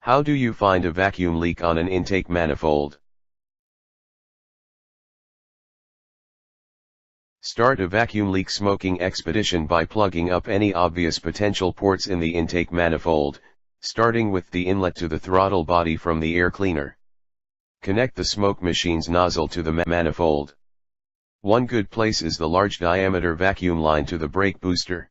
How do you find a vacuum leak on an intake manifold? Start a vacuum leak smoking expedition by plugging up any obvious potential ports in the intake manifold, starting with the inlet to the throttle body from the air cleaner. Connect the smoke machine's nozzle to the manifold. One good place is the large diameter vacuum line to the brake booster.